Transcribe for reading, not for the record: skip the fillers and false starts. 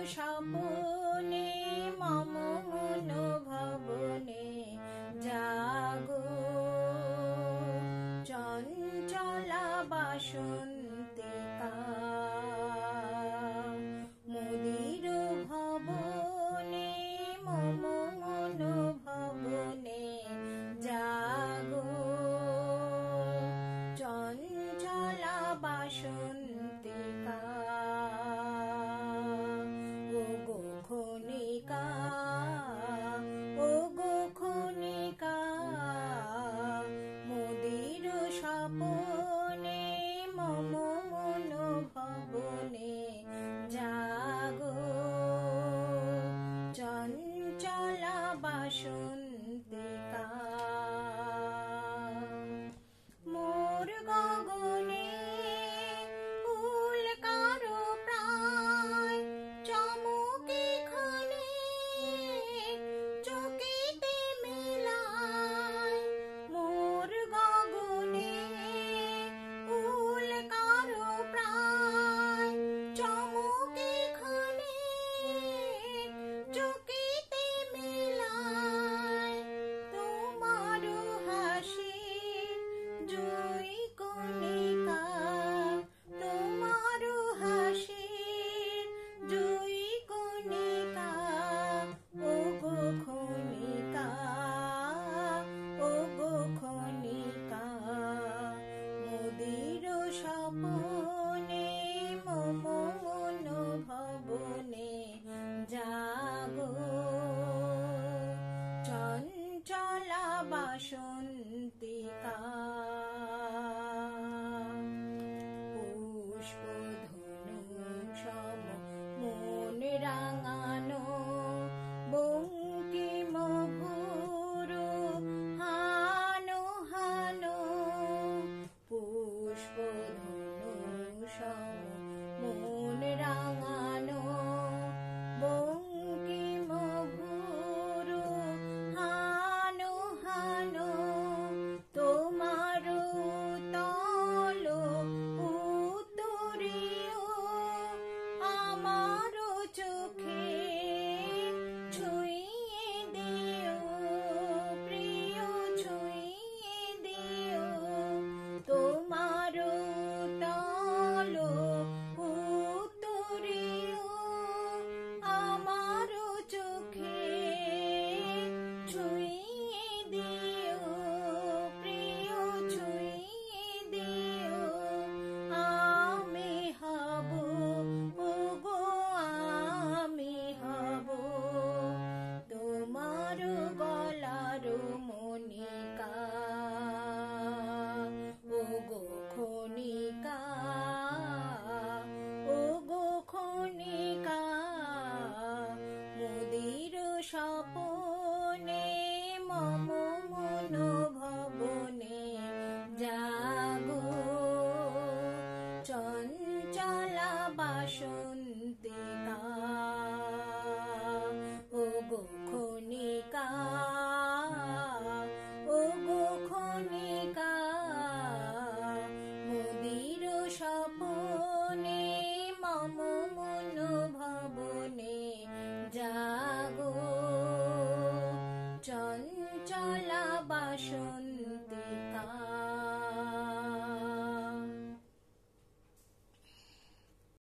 স্বপনে মম মন ভবনে জাগো চঞ্চলা বাসন্তিকা মুদির ভবনে মম মন ভবনে জাগো চঞ্চলা বাসন্তিকা ওগো খনিকা ওগো খনিকা মুদির স্বপনে মম মন ভবনে জাগো চঞ্চলা বাসন্তিকা মোর গগনে উল্কারো প্রায় চমকে ক্ষণে চকিতে মেলায় মোর গগনে উল্কারো প্রায় চমকে ক্ষণে চকিতে মেলায় তোমার হাসি জয় কণিকা তোমার হাসি জয় কণিকা ওগো খনিকা ওগো খনিকা মুদির স্বপনে মম মন ভবনে জাগো চঞ্চলা বাসন্তিকা পুষ্পধনু সম মন রাঙানো বঙ্কিম ভুরু হানো হানো পুষ্পধনু সম মন রাঙানো বঙ্কিম ভুরু হানো হানো তোমার তল উত্তরীয় আমার চোখে ছুঁয়ে দিও প্রিয় ছুঁয়ে দিও তোমার তল উত্তরীয় আমার চোখে ছুঁয়ে দিও প্রিয় ছুঁয়ে দিও আমি হব ওগো আমি হব তোমার গলার মনিকা ওগো খনিকা ওগো খনিকা মুদির স্বপনে মম মন ভবনে জাগো চঞ্চলা বাসন্তিকা।